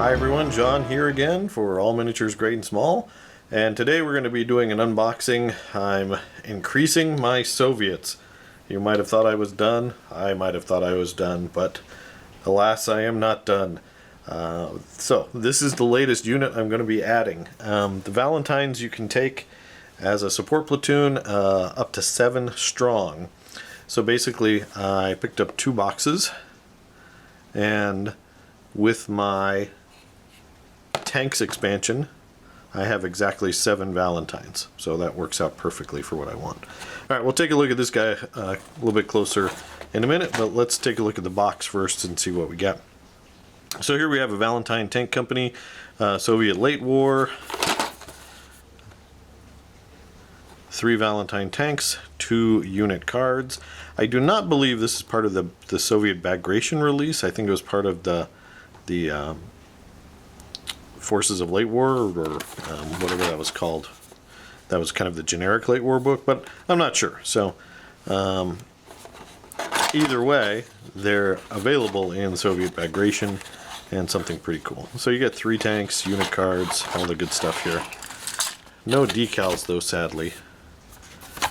Hi everyone, John here again for All Miniatures Great and Small, and today we're going to be doing an unboxing. I'm increasing my Soviets. You might have thought I was done, I might have thought I was done, but alas I am not done. So this is the latest unit I'm going to be adding. The Valentines you can take as a support platoon up to 7 strong. So basically I picked up 2 boxes, and with my tanks expansion I have exactly 7 Valentines, so that works out perfectly for what I want. Alright, we'll take a look at this guy a little bit closer in a minute, but let's take a look at the box first and see what we got. So here we have a Valentine Tank Company, Soviet Late War, 3 Valentine tanks, 2 unit cards. I do not believe this is part of the Soviet bagration release. I think it was part of the Forces of Late War, or whatever that was called. That was kind of the generic Late War book, but I'm not sure. So either way, they're available in Soviet bagration, and something pretty cool. So you get 3 tanks, unit cards, all the good stuff here. No decals though, sadly.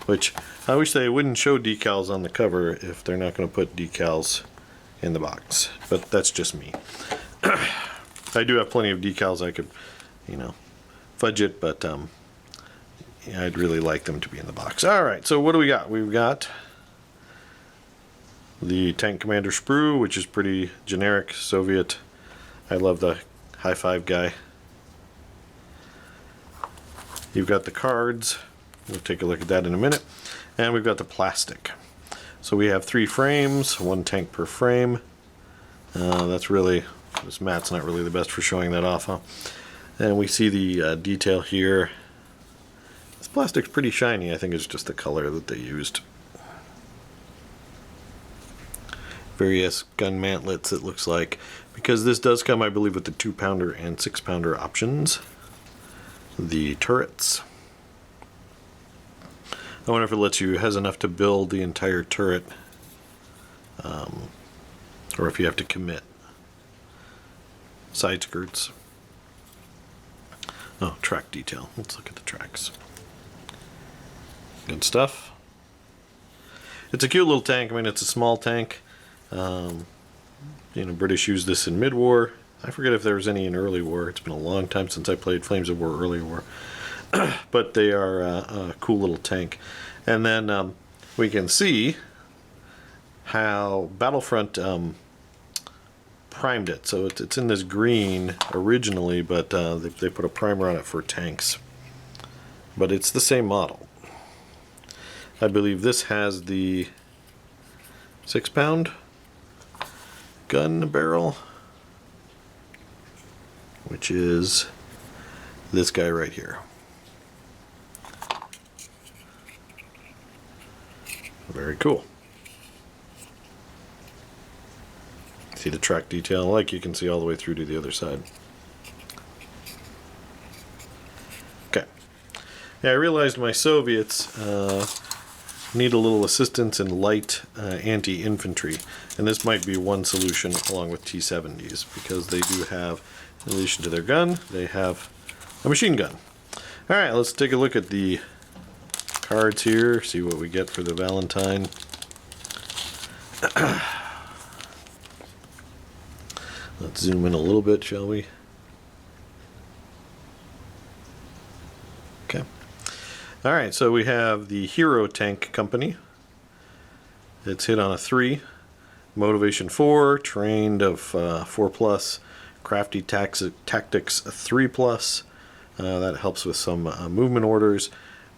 Which, I wish they wouldn't show decals on the cover if they're not going to put decals in the box. But that's just me. I do have plenty of decals I could, fudge it, but yeah, I'd really like them to be in the box. Alright, so what do we got? We've got the Tank Commander sprue, which is pretty generic Soviet. I love the high five guy. You've got the cards. We'll take a look at that in a minute. And we've got the plastic. So we have 3 frames, 1 tank per frame. That's really, this mat's not really the best for showing that off, huh? And we see the detail here. This plastic's pretty shiny. I think it's just the color that they used. Various gun mantlets, it looks like, because this does come, I believe, with the 2-pounder and 6-pounder options. The turrets. I wonder if it has enough to build the entire turret, or if you have to commit. Side skirts. Oh, track detail. Let's look at the tracks. Good stuff. It's a cute little tank. I mean, it's a small tank. British used this in mid-war. I forget if there was any in early war. It's been a long time since I played Flames of War early war. But they are a cool little tank. And then we can see how Battlefront primed it. So it's in this green originally, but they put a primer on it for tanks. But it's the same model. I believe this has the 6-pound gun barrel, which is this guy right here. Very cool. See the track detail, like you can see all the way through to the other side. Okay. Yeah, I realized my Soviets need a little assistance in light anti-infantry, and this might be one solution along with T-70s, because they do have, in addition to their gun, they have a machine gun. Alright, let's take a look at the cards here, see what we get for the Valentine. Let's zoom in a little bit, shall we? Okay. Alright, so we have the Hero Tank Company. It's hit on a 3. Motivation 4, trained of 4+, crafty tactics 3+. That helps with some movement orders.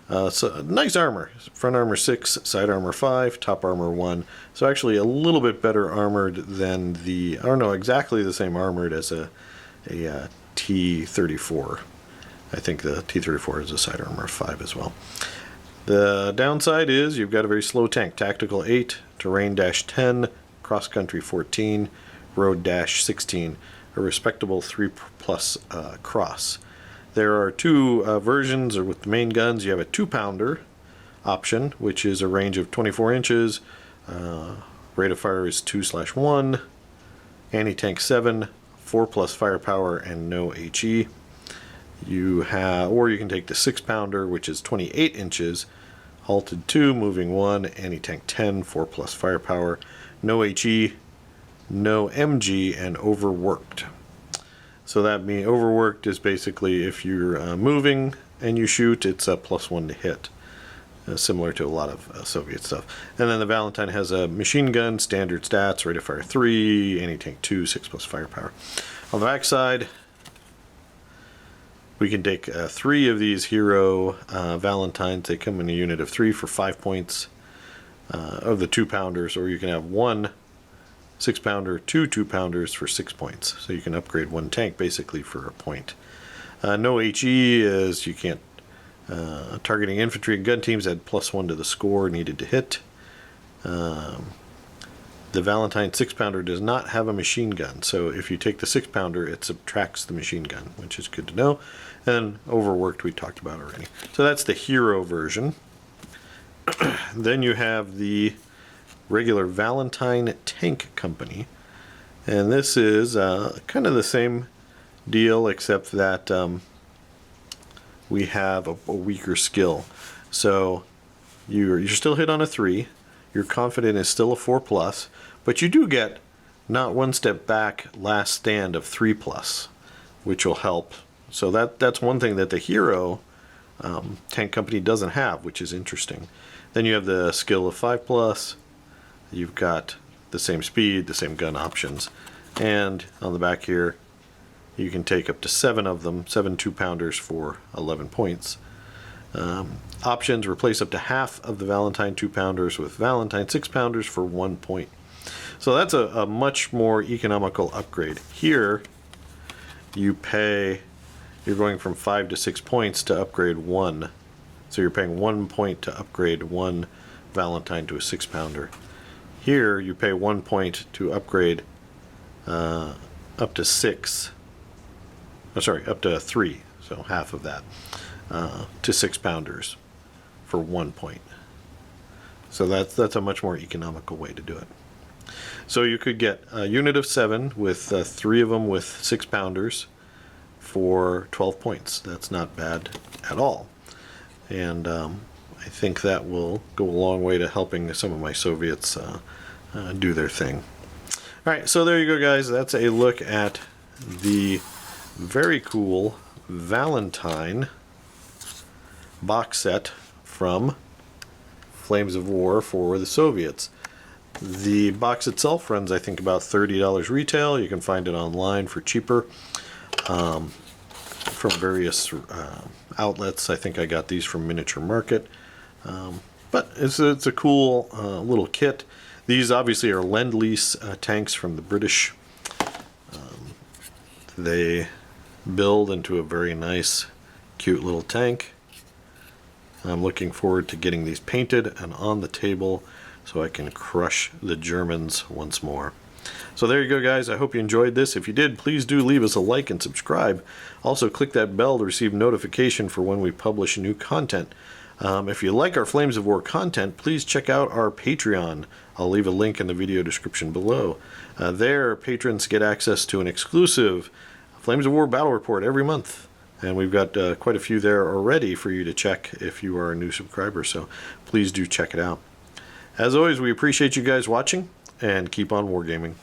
So nice armor. Front armor 6, side armor 5, top armor 1. So actually a little bit better armored than the, I don't know, exactly the same armored as a T-34. I think the T-34 is a side armor 5 as well. The downside is you've got a very slow tank. Tactical 8, terrain -10, cross country 14, road -16. A respectable 3+ cross. There are 2 versions, or with the main guns, you have a 2-pounder option, which is a range of 24 inches. Rate of fire is 2/1. Anti-tank 7, 4+ firepower and no HE. You have, or you can take the 6-pounder, which is 28 inches, halted 2, moving 1, anti-tank 10, 4+ firepower, no HE, no MG, and overworked. So that means overworked is basically if you're moving and you shoot, it's a +1 to hit. Similar to a lot of Soviet stuff. And then the Valentine has a machine gun, standard stats, rate of fire 3, anti-tank 2, 6+ firepower. On the back side, we can take 3 of these Hero Valentines. They come in a unit of 3 for 5 points of the 2-pounders, or you can have 1 6-pounder, 2 2-pounders for 6 points. So you can upgrade 1 tank basically for a point. No HE is you can't. Targeting infantry and gun teams had +1 to the score needed to hit. The Valentine 6-pounder does not have a machine gun, so if you take the 6-pounder, it subtracts the machine gun, which is good to know. And overworked we talked about already. So that's the Hero version. Then you have the regular Valentine Tank Company, and this is kind of the same deal, except that we have a weaker skill. So you're still hit on a 3. Your confident is still a 4+, but you do get not one step back, last stand of 3+, which will help. So that's one thing that the Hero Tank Company doesn't have, which is interesting. Then you have the skill of 5+. You've got the same speed, the same gun options, and on the back here, you can take up to 7 of them, 7 2-pounders for 11 points. Options: replace up to half of the Valentine 2-pounders with Valentine 6-pounders for 1 point. So that's a much more economical upgrade. Here, you're going from 5 to 6 points to upgrade 1. So you're paying 1 point to upgrade 1 Valentine to a 6-pounder. Here, you pay 1 point to upgrade up to 6. Up to 3, so half of that, to 6-pounders for 1 point. So that's a much more economical way to do it. So you could get a unit of 7 with 3 of them with 6-pounders for 12 points. That's not bad at all. And I think that will go a long way to helping some of my Soviets do their thing. All right, so there you go, guys. That's a look at the very cool Valentine box set from Flames of War for the Soviets. The box itself runs, I think, about $30 retail. You can find it online for cheaper from various outlets. I think I got these from Miniature Market. But it's a cool little kit. These obviously are Lend-Lease tanks from the British. They build into a very nice, cute little tank. I'm looking forward to getting these painted and on the table so I can crush the Germans once more. So there you go, guys. I hope you enjoyed this. If you did, please do leave us a like and subscribe. Also, click that bell to receive notification for when we publish new content. If you like our Flames of War content, please check out our Patreon. I'll leave a link in the video description below. There, patrons get access to an exclusive Flames of War battle report every month, and we've got quite a few there already for you to check if you are a new subscriber, so please do check it out. As always, we appreciate you guys watching, and keep on wargaming.